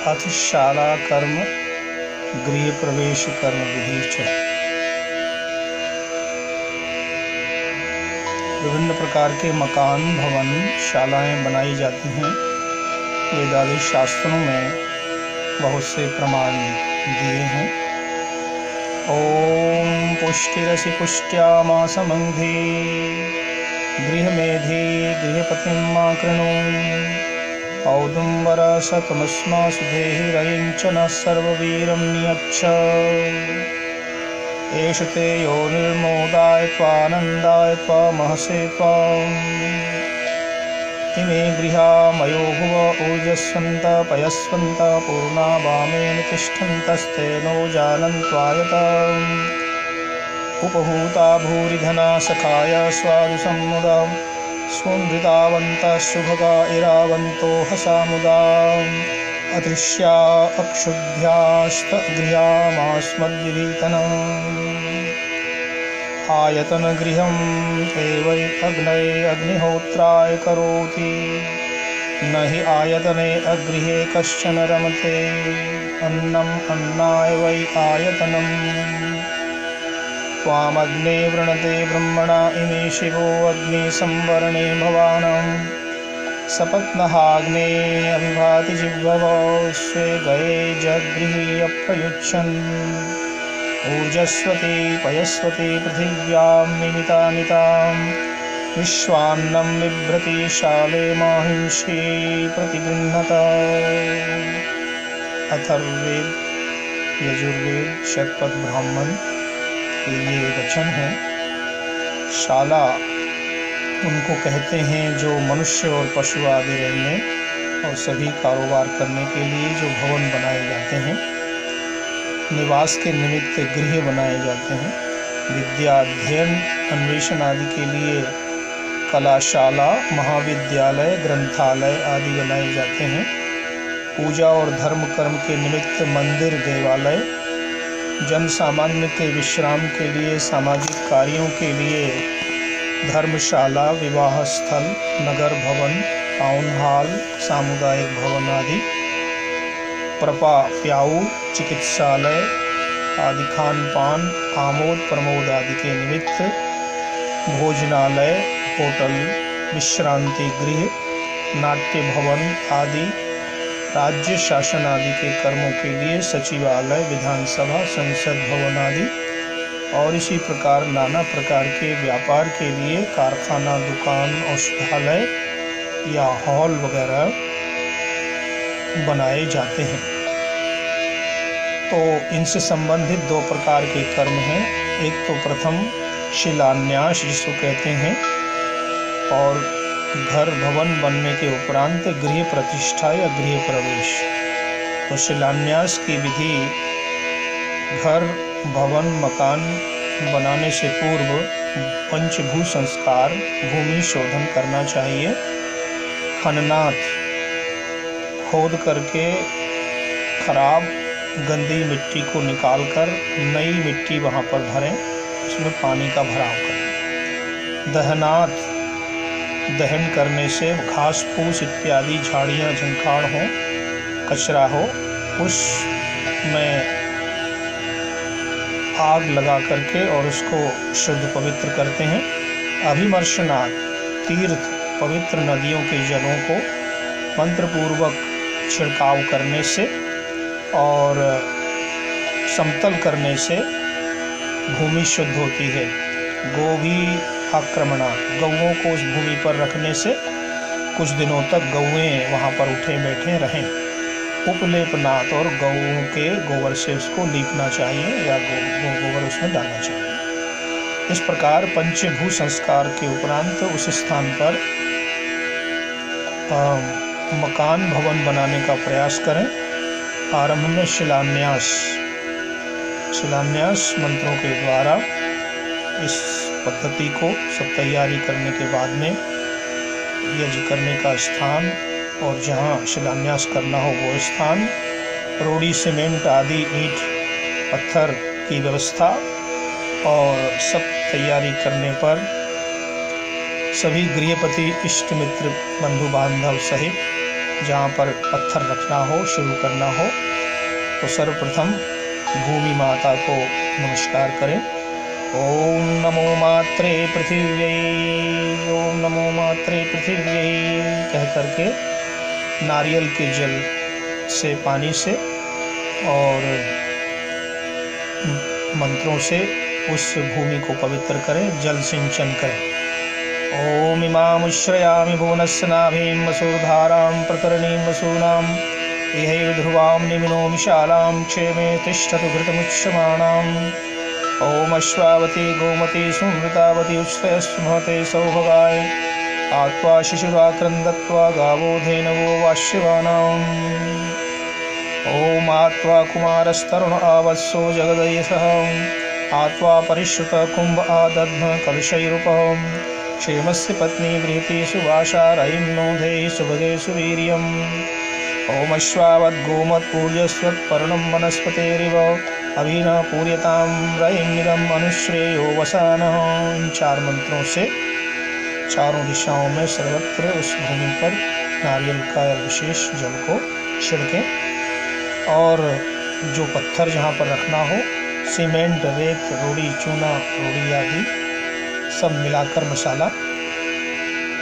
अथ शाला कर्म गृह प्रवेश कर्म विधि च। विभिन्न प्रकार के मकान, भवन, शालाएं बनाई जाती हैं। वेदादि शास्त्रों में बहुत से प्रमाण दिए हैं। ओम पुष्टिरसि पुष्ट्यामासमंधे गृहमेधि गृहपतिं मा कृणु औदुम्बर सतमस्मासु देहि रयिञ्च न सर्ववीरं नियच्छ एष ते योनिर्मोदाय त्वानन्दाय त्वामहसे त्वाम् इमे गृहा मयो भुव ऊर्जस्वन्त पयस्वन्त पूर्णा वामेन तिष्ठन्तस्तेनो जानन्त्वायताम् उपहूता भूरिधना सखाय स्वादु सम्मुदा स्वनृतावन्तः सुभगा इरावन्तो हसामुदा अदृश्या अक्षुभ्यास्त गृहामास्मद्विधीतनम् आयतनगृहं ते वै अग्नये अग्निहोत्राय करोति न हि आयतने अगृहे कश्चन रमते अन्नम् अन्नाय वै आयतनम् त्वामग्ने वृणते ब्रह्मणा इमे शिवो अग्निसंवरणे भवानम् सपत्नहाग्ने अभिभाति जिह्ववो स्वे गये जगृही अप्रयुच्छन् ऊर्जस्वती पयस्वती पृथिव्यां निमितामितां विश्वान्नं बिभ्रति शाले माहिंषी प्रतिगृह्णत। अथर्ववेद यजुर्वेद शतपथ ब्राह्मण के ये वचन हैं। शाला उनको कहते हैं जो मनुष्य और पशु आदि रहने और सभी कारोबार करने के लिए जो भवन बनाए जाते हैं, निवास के निमित्त गृह बनाए जाते हैं। विद्या अध्ययन अन्वेषण आदि के लिए कलाशाला, महाविद्यालय, ग्रंथालय आदि बनाए जाते हैं। पूजा और धर्म कर्म के निमित्त मंदिर, देवालय, जन सामान्य के विश्राम के लिए, सामाजिक कार्यों के लिए धर्मशाला, विवाह स्थल, नगर भवन, टाउन हॉल, सामुदायिक भवन आदि, प्रपा, प्याऊ, चिकित्सालय आदि, खान पान, आमोद प्रमोद आदि के निमित्त भोजनालय, होटल, विश्रांति गृह, नाट्य भवन आदि, राज्य शासन आदि के कर्मों के लिए सचिवालय, विधानसभा, संसद भवन आदि, और इसी प्रकार नाना प्रकार के व्यापार के लिए कारखाना, दुकान, औषधालय या हॉल वगैरह बनाए जाते हैं। तो इनसे संबंधित दो प्रकार के कर्म हैं। एक तो प्रथम शिलान्यास जिसको कहते हैं, और घर भवन बनने के उपरांत गृह प्रतिष्ठा या गृह प्रवेश। तो शिलान्यास की विधि घर भवन मकान बनाने से पूर्व पंचभू संस्कार, भूमि शोधन करना चाहिए। खननाथ, खोद करके खराब गंदी मिट्टी को निकालकर नई मिट्टी वहाँ पर भरें, उसमें पानी का भराव करें। दहनाथ, दहन करने से घास फूस इत्यादि झाड़ियाँ झंखाड़ हो, कचरा हो, उसमें आग लगा करके और उसको शुद्ध पवित्र करते हैं। अभिमर्शनाथ, तीर्थ पवित्र नदियों के जलों को मंत्रपूर्वक छिड़काव करने से और समतल करने से भूमि शुद्ध होती है। गोभी आक्रमणात्, गौओं को उस भूमि पर रखने से कुछ दिनों तक गौएं वहाँ पर उठे बैठे रहें। उपलेपनाथ, और गौओं के गोबर से उसको लीपना चाहिए या गोबर उसमें डालना चाहिए। इस प्रकार पंचभू संस्कार के उपरांत उस स्थान पर मकान भवन बनाने का प्रयास करें। आरंभ में शिलान्यास मंत्रों के द्वारा इस पद्धति को सब तैयारी करने के बाद में यज्ञ करने का स्थान और जहाँ शिलान्यास करना हो वो स्थान, रोड़ी, सीमेंट आदि ईंट पत्थर की व्यवस्था, और सब तैयारी करने पर सभी गृहपति, इष्ट मित्र, बंधु बांधव सहित जहाँ पर पत्थर रखना हो, शुरू करना हो, तो सर्वप्रथम भूमि माता को नमस्कार करें। ओम नमो मात्रे पृथिव्यै, ओम नमो मात्रे पृथिव्यै कह करके नारियल के जल से, पानी से और मंत्रों से उस भूमि को पवित्र करें, जल सिंचन करें। ओम इमामुश्रयामि भुवनस्य नाभिं वसुधारां प्रकरणीं वसूनां इहैव ध्रुवां निमिनोमि शालां क्षेमे तिष्ठतु घृतमुच्यमानाम्। ओम अश्वावती गोमती सुमृतावती उच्छ्रयस्तु महते सौभगाय आत्वा शिशुराक्रन्दत्वा गावो धेनवो वाश्यवानाम्। ओम आत्वा कुमारस्तरुण आवत्सो जगदयसः आत्वा परिश्रुत कुंभ आदध्न कलशैरुपम् क्षेमस्य पत्नी बृहति सुवासा रयिं नोधे सुभगे सुवीर्यम्। ओम अश्वावद्गोमत्पूर्यस्वत्पर्णं वनस्पतेरिव अभिन पूर्यतां रयिमिदम् अनुश्रेयो वसानः। इन 4 मंत्रों से चारों दिशाओं में सर्वत्र उस भूमि पर नारियल का विशेष जल को छिड़कें और जो पत्थर जहाँ पर रखना हो, सीमेंट, रेत, रोड़ी, चूना, रोड़ी आदि सब मिलाकर मसाला,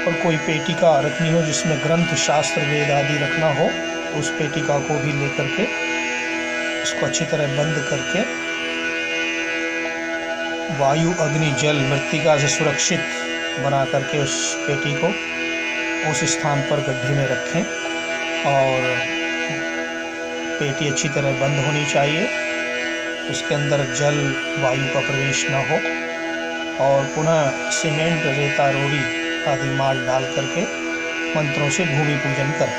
और कोई पेटिका रखनी हो जिसमें ग्रंथ, शास्त्र, वेद आदि रखना हो, उस पेटिका को भी लेकर के उसको अच्छी तरह बंद करके वायु, अग्नि, जल, मृत्तिका से सुरक्षित बना करके उस पेटी को उस स्थान पर गड्ढे में रखें और पेटी अच्छी तरह बंद होनी चाहिए, उसके अंदर जल, वायु का प्रवेश न हो, और पुनः सीमेंट, रेता, रोड़ी आदि माल डाल करके मंत्रों से भूमि पूजन करें।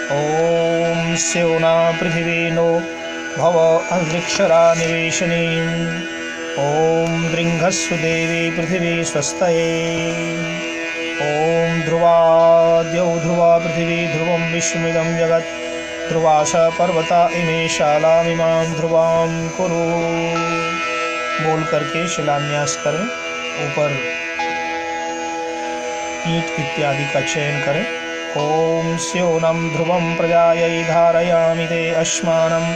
ओम स्योना पृथिवी नो भव अंतरिक्षरा निवेशनी ओम दृंघस्व देवी पृथिवी स्वस्तये। ओम ध्रुवाद्यौ ध्रुवा पृथिवी ध्रुवं विश्वमिदं जगत् ध्रुवास पर्वता इमे शालामिमां ध्रुवां कुरु। बोल करके शिलान्यास करें, ऊपर ईंट इत्यादि का चयन करें। ओम स्योनं ध्रुवं प्रजायै धारयामि ते अश्मानं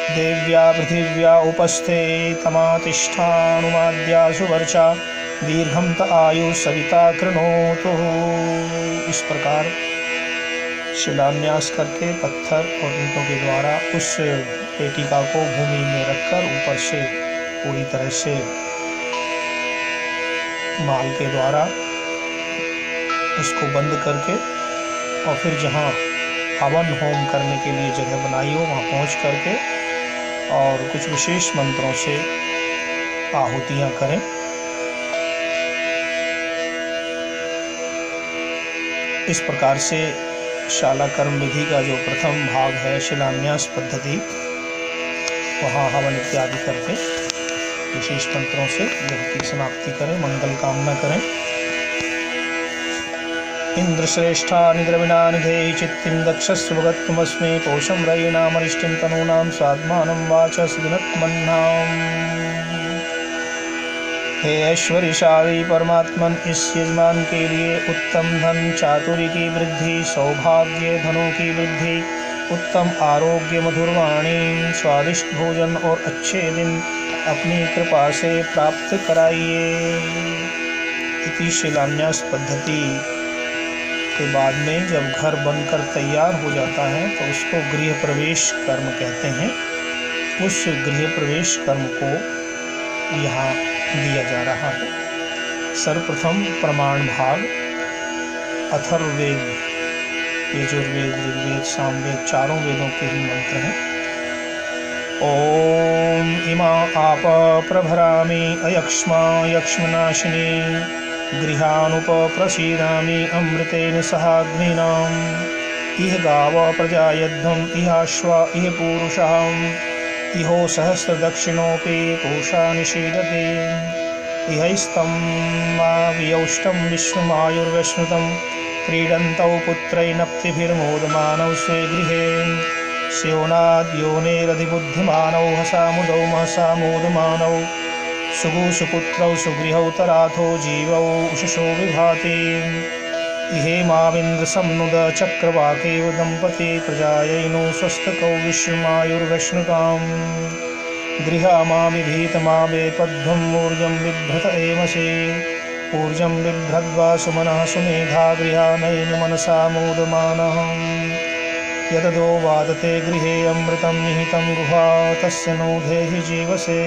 देव्या पृथिव्या उपस्थे तमातिष्ठानुमाद्या सुवर्चा दीर्घं त आयु सविता कृणोतु। इस प्रकार शिलान्यास करके पत्थर और ईंटों के द्वारा उस पेटिका को भूमि में रखकर ऊपर से पूरी तरह से माल के द्वारा उसको बंद करके, और फिर जहाँ हवन होम करने के लिए जगह बनाई हो वहाँ पहुँच करके और कुछ विशेष मंत्रों से आहुतियाँ करें। इस प्रकार से शाला कर्म विधि का जो प्रथम भाग है, शिलान्यास पद्धति, वहाँ हवन इत्यादि करके विशेष मंत्रों से यज्ञ की समाप्ति करें, मंगल कामना करें। इंद्रश्रेष्ठा निद्रविना निधेहि चित्तिं दक्षस्वगत्वमस्मि पोषं रयीणामरिष्टिं तनूनां स्वात्मानं वाच सुदिनत्मन्नाम्। हे ऐश्वर्यशाली परमात्मन, इस यजमान के लिए उत्तम धन, चातुर्य की वृद्धि, सौभाग्य, धनों की वृद्धि, उत्तम आरोग्य, मधुर वाणी, स्वादिष्ट भोजन और अच्छे दिन अपनी कृपा से प्राप्त कराइए। इति शिलान्यास पद्धति के बाद में जब घर बनकर तैयार हो जाता है तो उसको गृह प्रवेश कर्म कहते हैं। उस गृह प्रवेश कर्म को यहाँ दिया जा रहा है। सर्वप्रथम प्रमाण भाग अथर्ववेद, यजुर्वेद, ऋग्वेद, सामवेद, चारों वेदों के ही मंत्र हैं। ओम इमा आप प्रभरामि अयक्ष्मा यक्ष्मनाशिनी गृहानुपप्रसीदामि अमृतेन सहाग्निनाम्। इह गाव प्रजायध्वम् इहाश्वा इह पूरुषः इहो सहस्रदक्षिणोऽपि पूषा निषीदते। इहैस्तं मा वियौष्टं विश्वमायुर्वश्नुतं क्रीडन्तौ पुत्रैनप्तिभिर्मोदमानौ स्वे गृहे। स्योनाद्योनेरधिबुद्धिमानौ हसामुदौ महसा मोदमानौ सुगुसुपुत्रौ सुगृहौ तराथो जीवौ उषसो विभाति। इहेमाविन्द्र समुद चक्रवाकेव दंपते प्रजायैनो स्वस्तकौ विश्वमायुर्वैष्णुकाम् गृहामाविभीतमावे पद्भं ऊर्जं बिभ्रत एमसे ऊर्जं बिभ्रद्वा सुमनः सुमेधा गृहानैन मनसा मोदमानः यददो वादते गृहे अमृतं निहितं गुहा तस्य नो धेहि जीवसे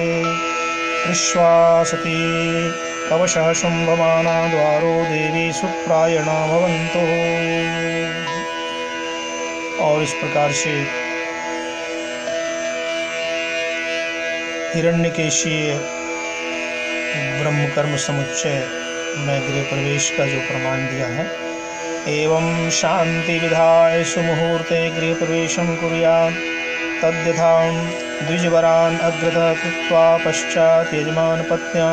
विश्वासति कवशः शुम्भमाना द्वारो देवी सुप्रायणा भवन्तु। और इस प्रकार से हिरण्यकेशीय ब्रह्मकर्म समुच्चय में गृह प्रवेश का जो प्रमाण दिया है, एवं शांति विधाय सुमुहूर्ते गृह प्रवेशं कुर्यात् तद्यथां द्विजवरान् अग्रतः कृत्वा पश्चात् यजमानपत्न्या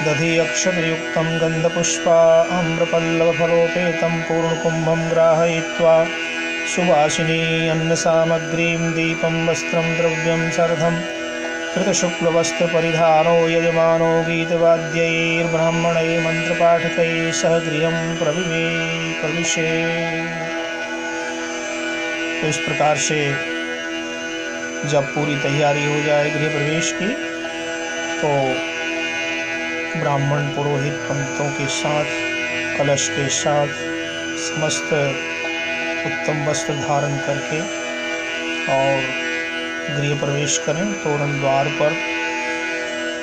दधि अक्षतयुक्तं गन्धपुष्पा आम्रपल्लवफलोपेतं पूर्णकुम्भं ग्राहयित्वा सुवासिनी अन्नसामग्रीं दीपं वस्त्रं द्रव्यं सर्धं कृतशुक्लवस्त्रपरिधानो यजमानो गीतवाद्यैर्ब्राह्मणैः मन्त्रपाठकैः सह गृहं प्रविशे। तो इस प्रकार से जब पूरी तैयारी हो जाए गृह प्रवेश की, तो ब्राह्मण पुरोहित पंडितों के साथ कलश के साथ समस्त उत्तम वस्त्र धारण करके और गृह प्रवेश करें। तोरण द्वार पर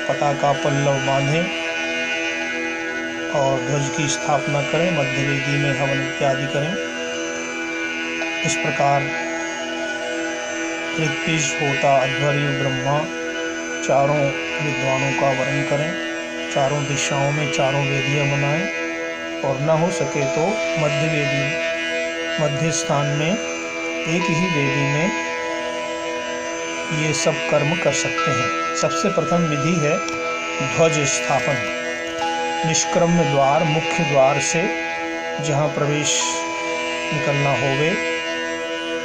पताका पल्लव बांधें और ध्वज की स्थापना करें, मध्य वेदी में हवन इत्यादि करें। इस प्रकार ऋत्विज होता अध्वर्यु ब्रह्मा चारों विद्वानों का वर्ण करें, चारों दिशाओं में चारों वेदियां बनाएं और न हो सके तो मध्य स्थान में एक ही वेदी में ये सब कर्म कर सकते हैं। सबसे प्रथम विधि है ध्वज स्थापन। निष्क्रम्य द्वार मुख्य द्वार से जहाँ प्रवेश निकलना होवे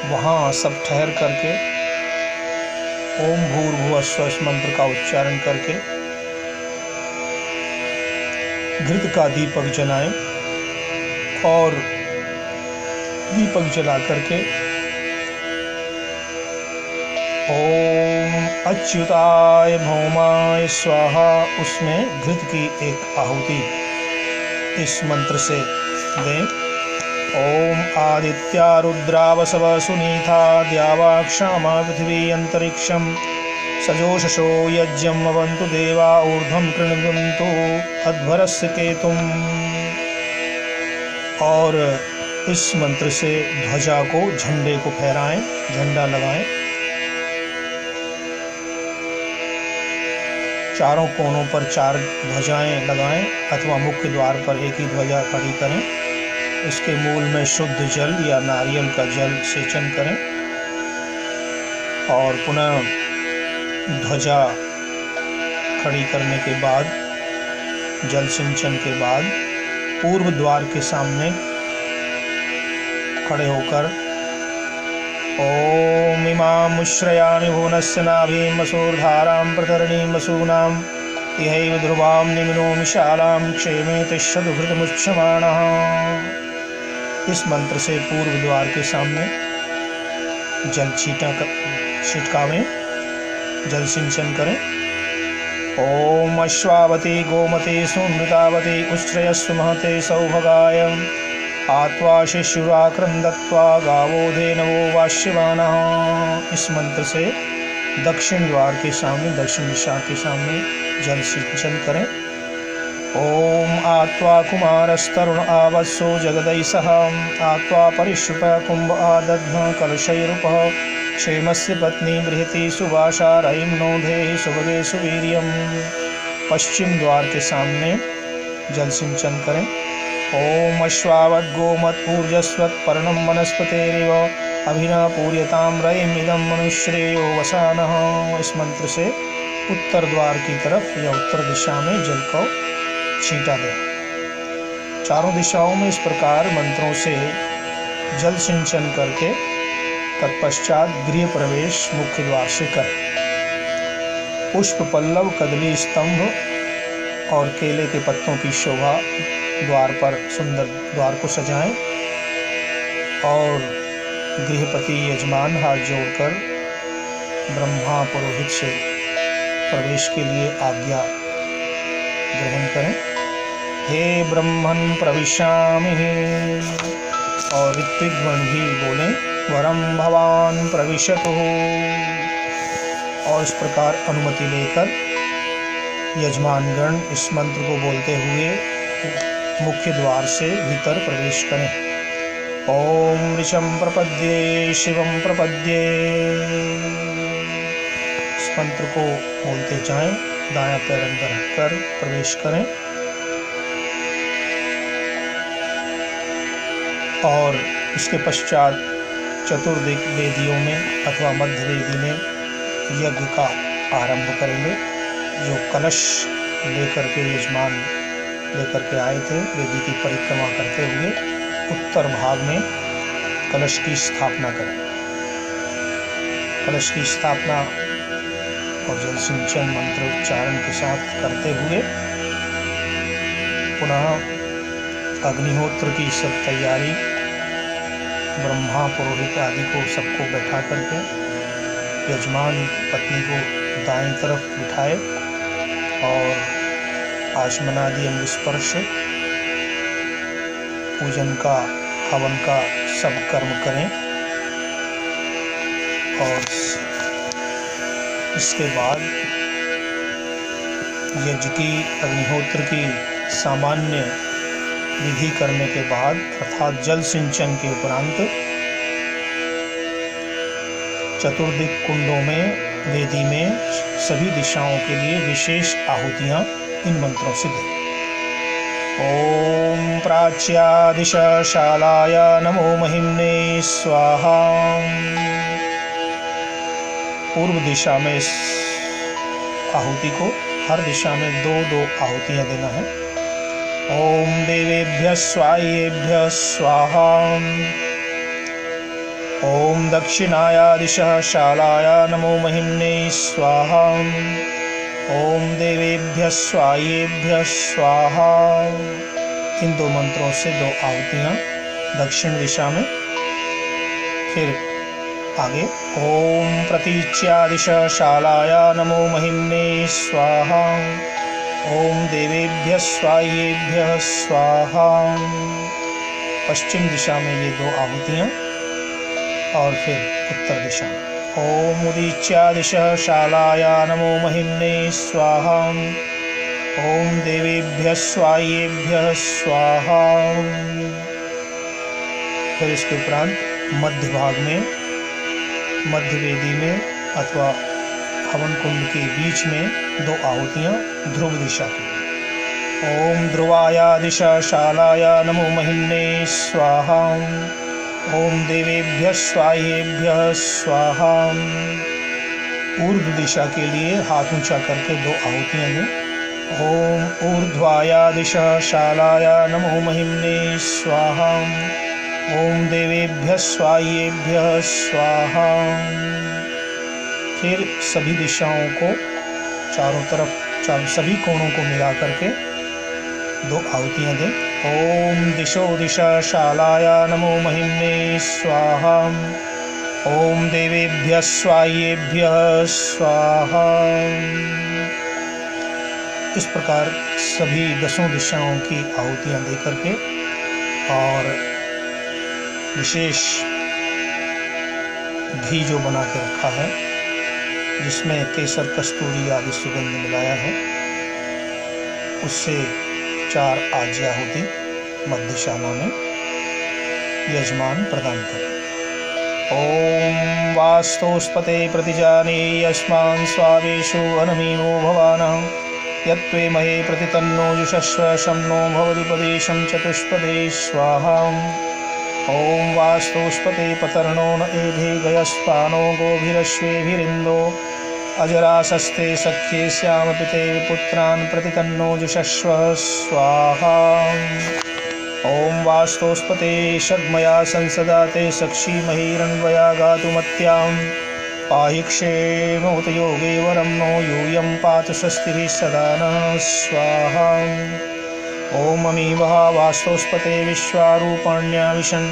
वहाँ सब ठहर करके ओम भूर्भुवः स्वः इस मंत्र का उच्चारण करके घृत का दीपक जलाएं और दीपक जला करके ओम अच्युताय भौमाय स्वाहा उसमें घृत की एक आहुति इस मंत्र से दें। ओम आदित्या रुद्रा वसव सुनीता द्यावा क्षमा पृथ्वी अंतरिक्षम सजोषसो यज्ञम अवन्तु देवा ऊर्ध्वं कृण्वन्तु अध्वरस्य केतुम्। और इस मंत्र से ध्वजा को झंडे को फहराएं, झंडा लगाएं। चारों कोनों पर 4 ध्वजाएं लगाएं अथवा मुख्य द्वार पर एक ही ध्वजा खड़ी करें। इसके मूल में शुद्ध जल या नारियल का जल सेचन करें और पुनः ध्वजा खड़ी करने के बाद जल सिंचन के बाद पूर्व द्वार के सामने खड़े होकर ओम इमां मुश्रयामि भुवनस्य नाभिं वसुर्धारां प्रतरणीं वसूनां इहैव ध्रुवां निम्नोमि शालां क्षेमे तिष्ठतु घृतमुच्यमानः। इस मंत्र से पूर्व द्वार के सामने जल छिटकावें, जल सिंचन करें। ओम अश्वावती गोमती सुमृतावती उच्छ्रयस्व महते सौभगाय आत्वा शिशुराक्रंदत्वा गावो धेनवो वाश्यवानः। इस मंत्र से दक्षिण द्वार के सामने, दक्षिण दिशा के सामने जल सिंचन करें। ओम आत्वा कुमारस्तरुण आवत्सो जगदैसह आत्वा परिश्रुत कुंभ आदध्न कलशैरुपः क्षेमस्य पत्नी बृहति सुवासा रयिं नो धेहि सुभगे सुवीर्यम्। पश्चिम द्वार के सामने जल सिंचन करें। ओम अश्वावत् गोमत् ऊर्जस्वत् पर्णं वनस्पतेरिव अभिना पूर्यतां रयिमिदं मनुश्रेयो वसानः। इस मंत्र से उत्तर द्वार की तरफ या उत्तर दिशा में जल को छींटा दें। चारों दिशाओं में इस प्रकार मंत्रों से जल सिंचन करके तत्पश्चात गृह प्रवेश मुख्य द्वार से करें। पुष्प पल्लव कदली स्तंभ और केले के पत्तों की शोभा द्वार पर सुंदर द्वार को सजाएं और गृहपति यजमान हाथ जोड़कर ब्रह्मा पुरोहित से प्रवेश के लिए आज्ञा ग्रहण करें। हे ब्रह्मन् प्रविशामि, और ऋत्विकगण भी बोलें वरम भवान प्रविशतु। और इस प्रकार अनुमति लेकर यजमानगण इस मंत्र को बोलते हुए मुख्य द्वार से भीतर प्रवेश करें। ओम ऋषं प्रपद्ये शिवं प्रपद्ये, इस मंत्र को बोलते जाएं, दायां पैर अंदर रखकर प्रवेश करें और उसके पश्चात चतुर्दिक वेदियों में अथवा मध्य वेदी में यज्ञ का आरंभ करेंगे। जो कलश लेकर के यजमान लेकर के आए थे, वेदी की परिक्रमा करते हुए उत्तर भाग में कलश की स्थापना करें। कलश की स्थापना और जल सिंचन मंत्रोच्चारण के साथ करते हुए पुनः अग्निहोत्र की सब तैयारी, ब्रह्मा पुरोहित आदि को सबको बैठा करके यजमान पत्नी को दाएं तरफ बिठाए और आचमनादि अंग स्पर्श, पूजन का, हवन का सब कर्म करें। और इसके बाद यज्ञ की, अग्निहोत्र की सामान्य विधि करने के बाद अर्थात जल सिंचन के उपरांत चतुर्दिक कुंडों में, वेदी में सभी दिशाओं के लिए विशेष आहुतियां इन मंत्रों से दें। ओम प्राच्या दिशा शालाय नमो महिम्ने स्वाहा। पूर्व दिशा में इस आहुति को, हर दिशा में दो दो आहुतियां देना है। ओम देवेभ्यः स्वायेभ्यः स्वाहा। ओम दक्षिणाय दिशः शालाय नमो महिम्ने स्वाहा। ओम देवेभ्यः स्वायेभ्यः स्वाहा। इन दो मंत्रों से दो आहुतियां दक्षिण दिशा में। फिर आगे ओम प्रतीच्या दिशः शालाय नमो महिम्ने स्वाहा। ओम देवेभ्यः स्वायेभ्यः स्वाहा। पश्चिम दिशा में ये दो आहुतियां और फिर उत्तर दिशा में ओम उदीच्या दिशः शालाय नमो महिम्ने स्वाहा। ओम देवेभ्यः स्वायेभ्यः स्वाहा। फिर इसके उपरांत मध्य भाग में, मध्य वेदी में अथवा हवन कुंड के बीच में दो आहुतियां ध्रुव दिशा की। ओम ध्रुवाय दिशः शालाय नमो महिम्ने स्वाहा। ओम देवेभ्यः स्वायेभ्यः स्वाहा। ऊर्ध्व दिशा के लिए हाथ ऊंचा करके दो आहुतियां दें। ओम ऊर्ध्वाय दिशः शालाय नमो महिम्ने स्वाहा। ओम देवेभ्यः स्वायेभ्यः स्वाहा। फिर सभी दिशाओं को, चारों तरफ सभी कोणों को मिला करके दो आहुतियां दें। ओम दिशो दिशा शालाय नमो महिम्ने स्वाहा। ओम देवेभ्यः स्वायेभ्यः स्वाहा। इस प्रकार सभी 10 दिशाओं की आहुतियां दे करके और विशेष घी जो बना के रखा है, जिसमें केसर कस्तूरी आदि सुगंध मिलाया है, उससे 4 आज्या होती मध्यशाला में यजमान प्रदान करें। ओम वास्तोस्पते प्रतिजाने यस्मान् स्वावेषु अनमीनो भवानां यत्त्वे महे प्रतितन्नो जुषस्व शम्नो भवति पदेशं चतुष्पदे स्वाहा। ओम वास्तोस्पते पतर्णो न एधे गयस्पानो गोभिरश्वेभिरिन्दो अजरासस्ते सख्ये श्यामपिते पुत्रान् प्रतितन्नो जुषस्व स्वाहा। ओम वास्तोस्पते षड्मया संसदाते सक्षी महीरन्वया गातुमत्यां पाहि क्षेमोत योगे वरं नो यूयं पातु स्वस्तिभिः सदा नः स्वाहा। ओम अमीवः वास्तोस्पते विश्वारूपण्या विशन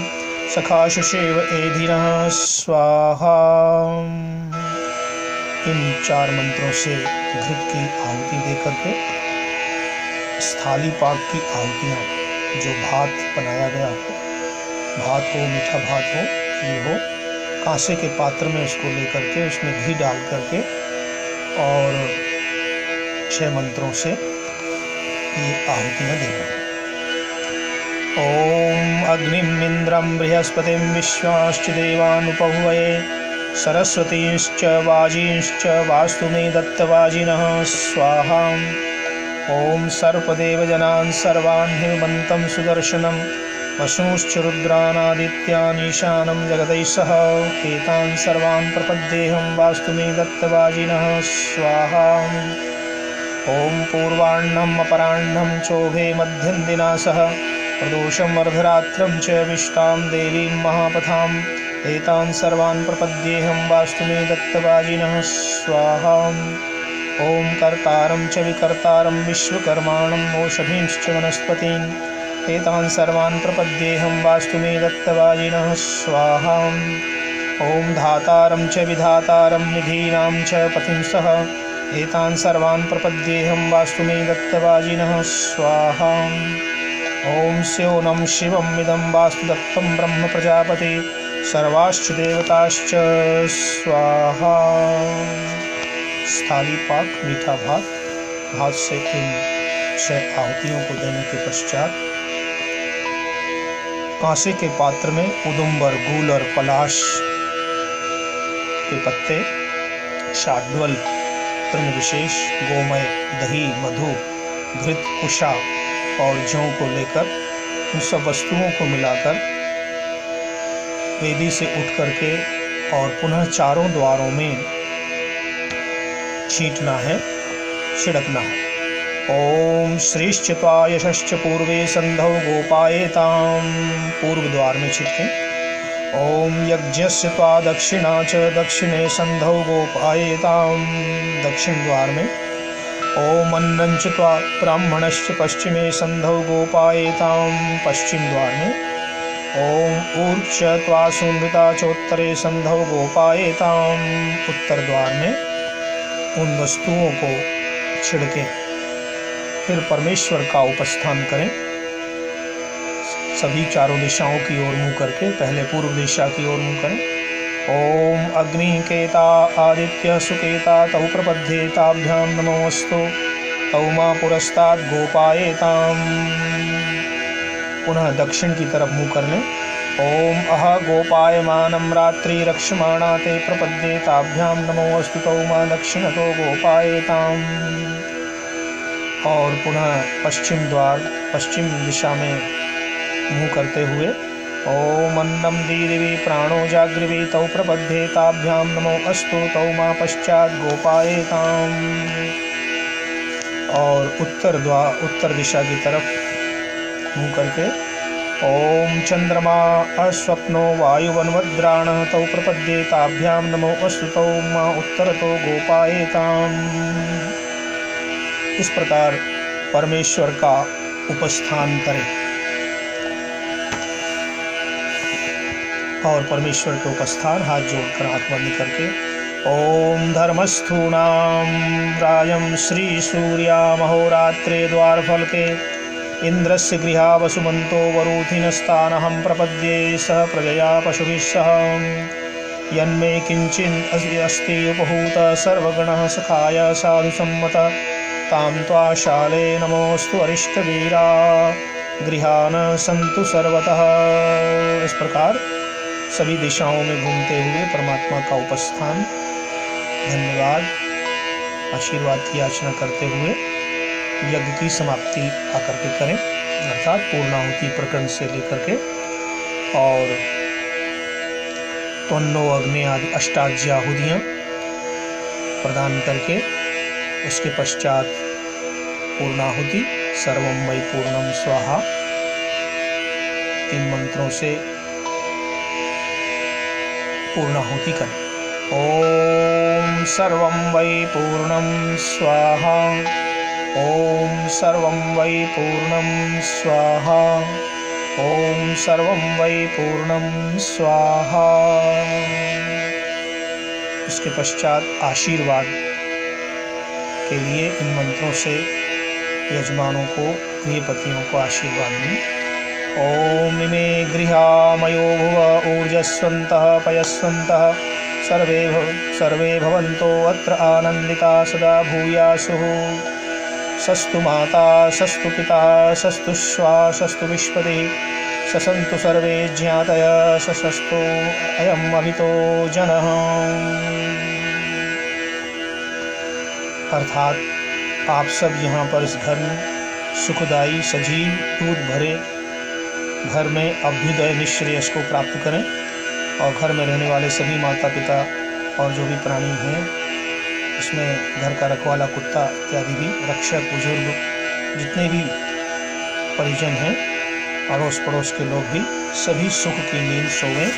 सखाशुषेव एधिनः स्वाहा। इन 4 मंत्रों से घृत की आहुति देकर के स्थाली पाक की आहुतियाँ, जो भात बनाया गया हो, भात हो, मीठा भात हो, खीर हो, कांसे के पात्र में उसको लेकर के उसमें घी डाल करके और 6 मंत्रों से ये आहुतियाँ देना। ओम अग्निम इंद्रम बृहस्पतिम विश्वाश्च देवानुपहुवये सरस्वतीश्च वाजीश्च वास्तु मे दत्तवाजिनः स्वाहा। ओम सर्पदेवजनान् सर्वान् हिमवन्तं सुदर्शनं वसूंश्च रुद्रानादित्यान् ईशानं जगदैः सह एतान् सर्वान् प्रपद्येऽहं वास्तु मे दत्तवाजिनः स्वाहा। ओम पूर्वाह्नम् अपराह्नं चोभे मध्यन्दिना सह प्रदोषं अर्धरात्रं च विष्टां देवीं महापथाम् एतान् सर्वान् प्रपद्येऽहं वास्तु मे दत्तवाजिनः स्वाहा। ओम कर्तारं च विकर्तारं विश्वकर्माणं ओषधींश्च वनस्पतीन् एतान् सर्वान् प्रपद्येऽहं वास्तु मे दत्तवाजिनः स्वाहा। ओम धातारं च विधातारं निधीनां च पतिं सह एतान् सर्वान् प्रपद्येऽहं वास्तु मे दत्तवाजिनः स्वाहा। ओम स्योनं शिवम् इदं वास्तु दत्तं ब्रह्म प्रजापति सर्वाश्च देवताश्च स्वाहा। स्थाली पाक मीठा भात, भात से इन 6 आहुतियों को देने के पश्चात कांसे के पात्र में उदुम्बर, गूलर, पलाश के पत्ते, शाड्वल, तृण विशेष, गोमय, दही, मधु, घृत, कुशा और जौ को लेकर उन सब वस्तुओं को मिलाकर वेदी से उठ करके और पुनः 4 द्वारों में छींटना है, छिड़कना है। ओम श्रीश्च त्वा यशश्च पूर्वे संधौ गोपायेतां, पूर्व द्वार में छिड़कें। ओम यज्ञस्य त्वा दक्षिणा च दक्षिणे संधौ गोपायेतां, दक्षिण द्वार में। ओम अन्नञ्च त्वा ब्राह्मणश्च पश्चिमे संधौ गोपायेतां, पश्चिम द्वार में। ओम ऊर्च त्वा सुनृता चोत्तरे संधौ गोपायेतां, उत्तर द्वार में। उन वस्तुओं को छिड़कें, फिर परमेश्वर का उपस्थान करें। सभी 4 दिशाओं की ओर मुँह करके पहले पूर्व दिशा की ओर मुँह करें। ओम अग्निकेता आदित्य सुकेता तौ प्रपद्येताभ्यां नमोऽस्तु तौ मां पुरस्ताद् गोपायेतां, पुनः दक्षिण की तरफ मुँह कर लें। ओम अह गोपायमानं रात्रि रक्षमाणा ते प्रपद्येताभ्यां नमोऽस्तु तौ मां दक्षिणतो गोपायेतां, और पुनः पश्चिम द्वार, पश्चिम दिशा में मुँह करते हुए ओम अन्नं दीदिवि प्राणो जागृवि तौ प्रपद्येताभ्यां नमोऽस्तु तौ मां पश्चात् गोपायेतां, और उत्तर द्वार, उत्तर दिशा की तरफ मुँह करके ओम चंद्रमा अस्वप्नो वायुवन्वद्राणः तौ प्रपद्येताभ्यां नमोऽस्तु तौ मां उत्तरतो गोपायेतां। इस प्रकार परमेश्वर का उपस्थान करें और परमेश्वर के उपस्थान हाथ जोड़कर हाथ बंद करके ओम धर्मस्थूणां राजं श्री सूर्यामहोरात्रे द्वारफलके इंद्रस्य गृहा वसुमन्तो वरूथिनस्तानहं प्रपद्ये सह प्रजया पशुभिः सह यन्मे किञ्चित् अस्ति उपहूत सर्वगणः सखाय साधुसम्मत तां त्वा शाले नमोऽस्तु अरिष्टवीरा गृहान सन्तु सर्वतः। इस प्रकार सभी दिशाओं में घूमते हुए परमात्मा का उपस्थान, धन्यवाद, आशीर्वाद की याचना करते हुए यज्ञ की समाप्ति आकर के करें, अर्थात पूर्णाहुति प्रकरण से लेकर के और त्वन्नो अग्नि आदि अष्टाध्याहुतियाँ प्रदान करके उसके पश्चात पूर्णाहुति सर्वं वै पूर्णम स्वाहा 3 मंत्रों से पूर्णाहुति करें। ओम सर्वं वै पूर्णम स्वाहा। ॐ सर्वं वै पूर्णं स्वाहा। ॐ सर्वं वै पूर्णं स्वाहा। इसके पश्चात आशीर्वाद के लिए इन मंत्रों से यजमानों को, गृहपतियों को आशीर्वाद दें। ॐ इमे गृहामयो भुव ऊर्जस्वन्तः पयस्वन्तः सर्वे भवन्तो अत्र आनन्दिता सदा भूयासुः। सस्तु माता सस्तु पिता सस्तु श्वा सस्तु विश्वतिः ससन्तु सर्वे ज्ञातयः सस्तु अयम् अभितो जनः। अर्थात आप सब यहाँ पर इस घर में सुखदायी सजीव दूध भरे घर में अभ्युदय निश्रेयस को प्राप्त करें और घर में रहने वाले सभी माता पिता और जो भी प्राणी हैं, इसमें घर का रखवाला कुत्ता इत्यादि भी, रक्षक बुजुर्ग जितने भी परिजन हैं, अड़ोस पड़ोस के लोग भी सभी सुख की नींद सोवें,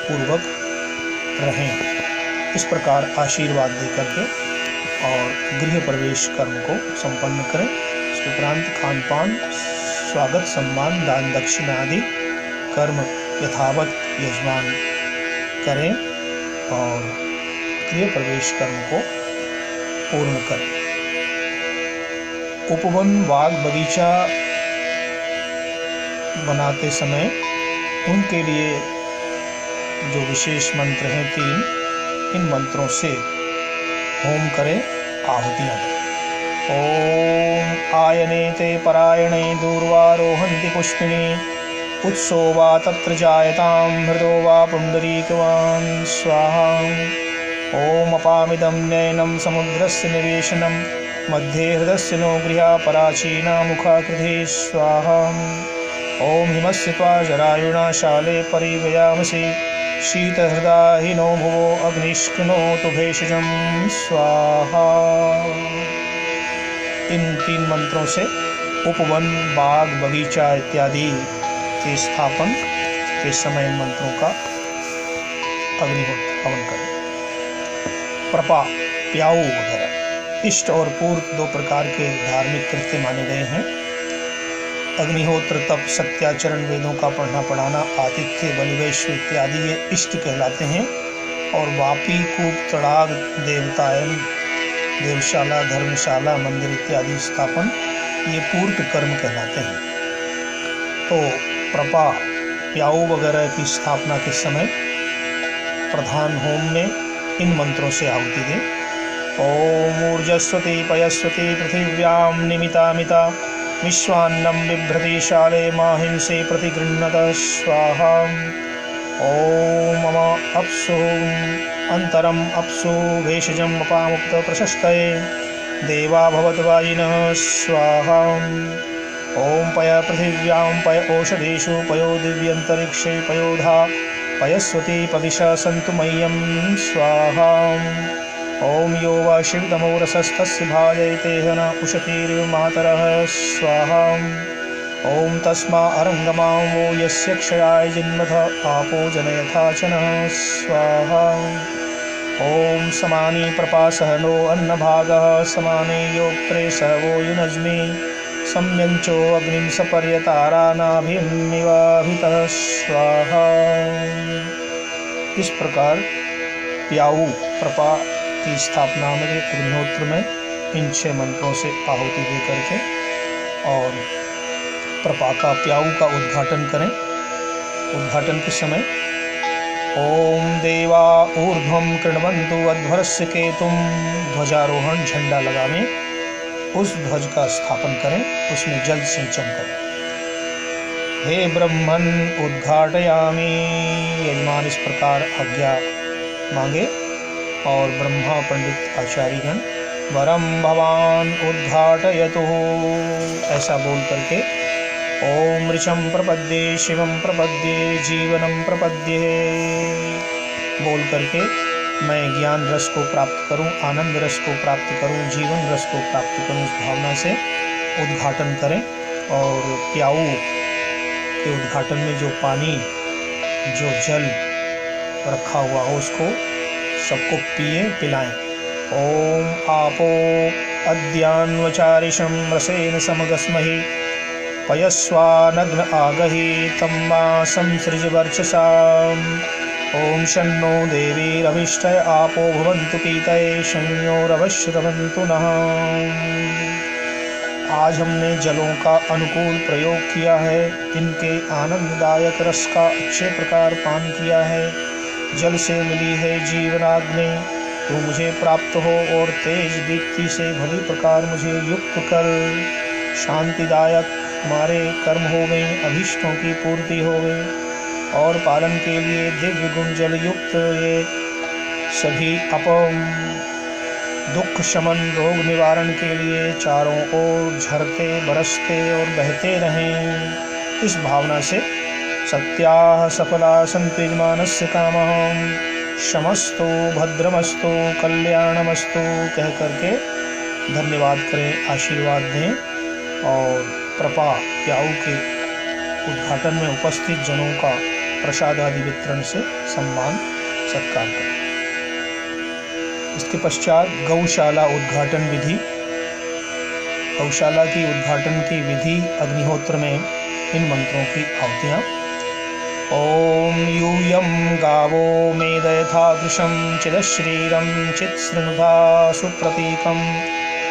पूर्वक रहें। इस प्रकार आशीर्वाद दे करके और गृह प्रवेश कर्म को संपन्न करें। इसके उपरांत खान पान, स्वागत, सम्मान, दान दक्षिणा आदि कर्म यथावत यजमान करें और गृह प्रवेश कर्म को पूर्ण करें। उपवन, बाग, बगीचा बनाते समय उनके लिए जो विशेष मंत्र हैं 3, इन मंत्रों से होम करें, आहुतियाँ दें। ओम आयने ते परायणे दूर्वारोहन्ति पुष्पिणी उत्सो वा तत्र जायतां हृदो वा पुण्डरीकवान् स्वाहा। ओम अपामिदं नयनं समुद्रस्य निवेशनं मध्ये हृदयस्य नो गृहा पराचीना मुखाकृते स्वाहा। ओम हिमस्य त्वा जरायुणा शाले परिव्यामसि शीतहृदा हि नो भुवो अग्निष्कृणोतु भेषजं स्वाहा। इन 3 मंत्रों से उपवन, बाग, बगीचा इत्यादि के स्थापन के समय इन मंत्रों का अग्निहोत्र हवन करें। प्रपा, प्याऊ वगैरह इष्ट और पूर्व 2 प्रकार के धार्मिक कृत्य माने गए हैं। अग्निहोत्र, तप, सत्याचरण, वेदों का पढ़ना पढ़ाना, आतिथ्य, बलिवैश्व इत्यादि ये इष्ट कहलाते हैं। और वापी, कूप, तड़ाग, देवतायन, देवशाला, धर्मशाला, मंदिर इत्यादि स्थापन ये पूर्त कर्म कहलाते हैं। तो प्रपा, प्याऊ वगैरह की स्थापना के समय प्रधान होम में इन मंत्रों से आहुति दें। ओम ऊर्जस्वती पयस्वती पृथिव्यां निमितामिता विश्वान्नं बिभ्रति शाले माहिंसे प्रतिगृह्णत स्वाहा। ओम मम अप्सु अंतरम अप्सु भेषजम अपामुक्त प्रशस्तये देवा भवद्वाजिनः स्वाहा। ओम पय पृथिव्यां पय ओषधेषु पयो दिव्यंतरिक्षे पयोधा पयस्वती पदिशा सन्तु मह्यं स्वाहा। ओम यो वा शिवतमो रसस्तस्य भाजयते न उशतीरिव मातरः स्वाहा। ओम तस्मा अरंगमां वो यस्य क्षयाय जिन्मथ आपो जनयथा च नः स्वाहा। ओम समानी प्रपासः नो अन्नभागः समाने योक्त्रे स वो युनज्मि सम्यञ्चो अग्निं सपर्यतारानाभिन्निवाहितः स्वाहा। इस प्रकार प्याऊ, प्रपा की स्थापना में अग्निहोत्र में इन 6 मंत्रों से आहुति दे करके और प्रपा का, प्याऊ का उद्घाटन करें। उद्घाटन के समय ओम देवा ऊर्ध्वं कृण्वन्तु अध्वरस्य केतुं, ध्वजारोहण, झंडा लगावें, उस ध्वज का स्थापन करें, उसमें जल सिंचन करें। हे ब्रह्मन् उद्घाटयामि, यजमान इस प्रकार आज्ञा मांगे और ब्रह्मा पंडित आचार्यगण वरम भवान उद्घाटयतु ऐसा बोल करके ओम ऋषं प्रपद्ये शिवं प्रपद्ये जीवनं प्रपद्ये बोल करके मैं ज्ञान रस को प्राप्त करूं, आनंद रस को प्राप्त करूं, जीवन रस को प्राप्त करूं, इस भावना से उद्घाटन करें। और प्याऊ के उद्घाटन में जो पानी, जो जल रखा हुआ हो उसको सबको पिलाएं। ओम आपो अद्यान्वचारिषं रसेन समगस्महि पयस्वानग्न आगहि तं मा संसृज वर्चसा। ॐ शन्नो देवीरभिष्टय आपो भवन्तु पीतये संयोरवश्रवन्तु नः। आज हमने जलों का अनुकूल प्रयोग किया है, इनके आनंददायक रस का अच्छे प्रकार पान किया है। जल से मिली है जीवनाग्नि, तू मुझे प्राप्त हो और तेज दीप्ति से भली प्रकार मुझे युक्त कर। शांतिदायक हमारे कर्म होवे, अभीष्टों की पूर्ति होवे और पालन के लिए दिव्य गुण जल युक्त ये सभी अपम दुख शमन रोग निवारण के लिए चारों ओर झरते बरसते और बहते रहें। इस भावना से सत्याः सफला सन्तु यजमानस्य कामः, शमस्तु भद्रमस्तु कल्याणमस्तु कह करके धन्यवाद करें, आशीर्वाद दें और प्रपा प्याऊ के उद्घाटन में उपस्थित जनों का प्रसाद आदि वितरण से सम्मान सत्कार करें। इसके पश्चात गौशाला उद्घाटन विधि। गौशाला की उद्घाटन की विधि अग्निहोत्र में इन मंत्रों की आहुतियाँ। ओम यूयं गावो मेदयथा वृषं चिदश्रीरं चित्सृणुधा सुप्रतीकं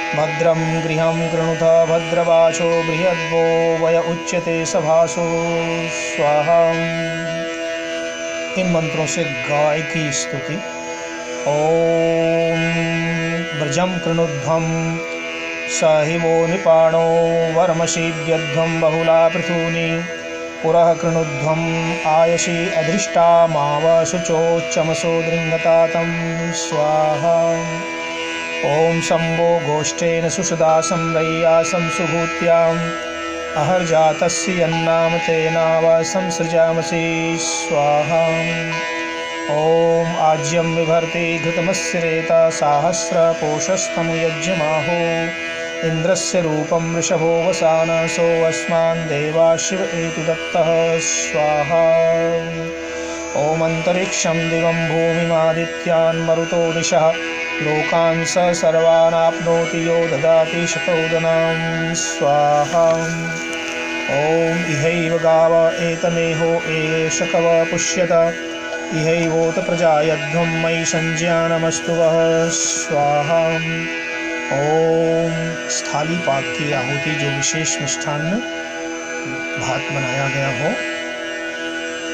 भद्रं गृहं गृणुत भद्रवाचो बृहद्वो वय उच्यते सभासो स्वाहा। इन मंत्रों से गाय की स्तुति। ओम व्रजं कृणुध्वं सहिवो निपाणो वर्मशीव्यध्वं बहुला पृथूनि पुरः कृणुध्वं आयसी अधृष्टा मावशुचोच्चमसो दृङ्गतातं स्वाहा। ॐ शम्भो गोष्ठेन सुषदा संरय्यासं सुभूत्याम् अहर्जातस्य यन्नाम तेनाव संसृजामसि स्वाहा। ॐ आज्यं बिभर्ति घृतमस्य रेता साहस्रपोषस्तमु यज्ञमाहो इन्द्रस्य रूपं वृषभो वसानसो अस्मान् देवा शिव एतु दत्तः स्वाहा। ॐ अन्तरिक्षं दिवं भूमिमादित्यान् मरुतो दिशः लोकान् स सर्वानाप्नोति यो ददाति शतोदनां स्वाहा। ॐ इहैव गाव एतमेहो एष कव पुष्यत इहैवोत प्रजायध्वं मयि संज्ञानमस्तु वः स्वाहा। ओम स्थाली पाक की आहुति, जो विशेष मिष्ठान्न भात बनाया गया हो।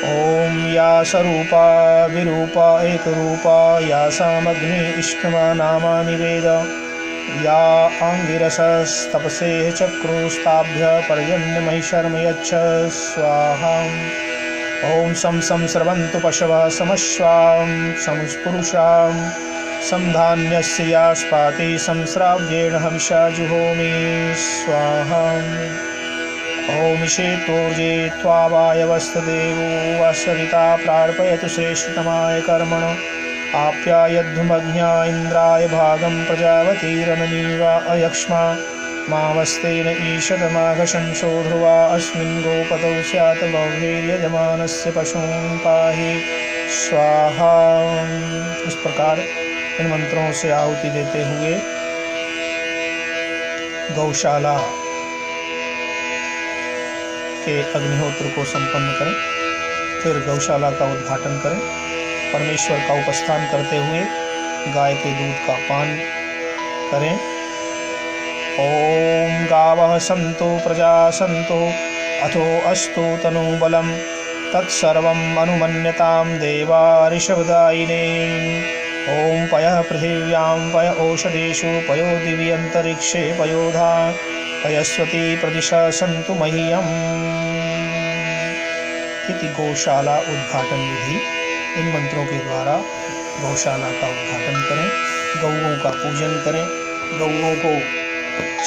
ओम या स्वरूपा विरूपा एक रूपा या सामग्नि इष्टमा नामा निवेद या आंगिरसस्तपसे चक्रुस्ताभ्य पर्जन्यमयि शर्म यच्छ स्वाहा। ओम सं स्रवन्तु पशवः समश्वां संस्पुरुषां संधान्यस्य या स्पाति संस्राव्येण हविषा जुहोमि स्वाहा। ओम ईशेतोर्जे त्वावायवस्तदेवो वसविता प्रार्पयतु श्रेष्ठतमाय कर्मण आप्यायध्वमज्ञा इन्द्राय भागं प्रजावतीरननीवा अयक्ष्मा मावस्तेन ईषदमाघशंसो ध्रुवा अस्मिन् गोपतौ स्यात् बहुवीर्यजमानस्य पशूं पाहि स्वाहा। इस प्रकार इन मंत्रों से आहुति देते हुए गौशाला के अग्निहोत्र को संपन्न करें। फिर गौशाला का उद्घाटन करें। परमेश्वर का उपस्थान करते हुए गाय के दूध का पान करें। ओम गावः सन्तु प्रजा सन्तु अथो अस्तु तनुबलं तत्सर्वम् अनुमन्यतां देवा ऋषभदायिने। ओम पयः पृथिव्यां पय ओषधीषु पयो दिवि अंतरिक्षे पयोधा पयस्वती प्रदिशा सन्तु मह्यम्। इति गौशाला उद्घाटन विधि। इन मंत्रों के द्वारा गौशाला का उद्घाटन करें, गौओं का पूजन करें, गौओं को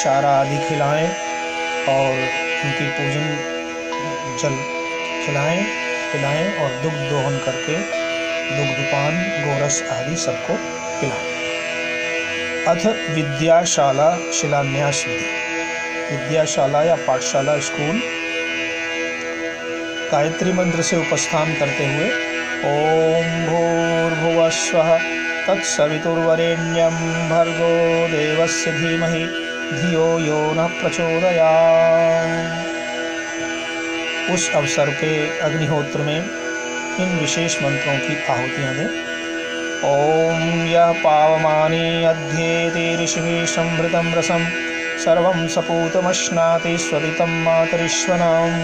चारा आदि खिलाएं और उनकी पूजन जल पिलाएं और दुग्ध दोहन करके दुग्धपान गोरस आदि सबको पिलाएं। अथ विद्याशाला शिलान्यास विधि। विद्याशाला या पाठशाला स्कूल गायत्री मंत्र से उपस्थान करते हुए ओम भूर्भुवः स्वः तत्सवितुर्वरेण्यं भर्गो देवस्य धीमहि धियो यो नः प्रचोदयात्। उस अवसर पे अग्निहोत्र में इन विशेष मंत्रों की आहुतियाँ दें। ओम यः पावमानी अध्येति ऋषिभिः संभृतं रसं सर्वं सपूतमश्नाति स्वदितं मातरिश्वनाम्।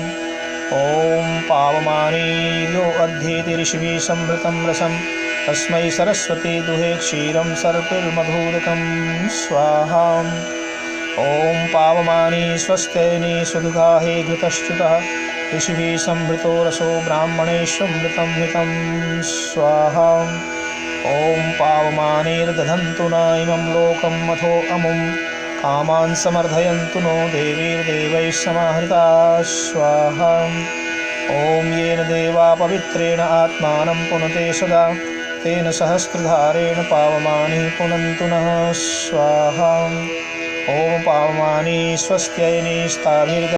ओम पावमानी यो अध्येति ऋषिभिः संभृतं रसं तस्मै सरस्वती दुहे क्षीरं सर्पिर्मधुदकं स्वाहा। ओम पावमानी स्वस्त्ययनी सुदुगाहे घृतश्च्युतः ऋषिभिः संभृतो रसो ब्राह्मणेष्वमृतं हितं स्वाहा। ओम पावमानेर्दधन्तु न इमं लोकं मथो अमुं कामान् समर्धयन्तु नो देवीर्देवैः समाहृताः स्वाहा। ओम येन देवा पवित्रेण आत्मानं पुनते सदा तेन सहस्रधारेण पावमानि पुनन्तु नः स्वाहा। ओम पावमानि स्वस्त्ययनी स्थाभिर्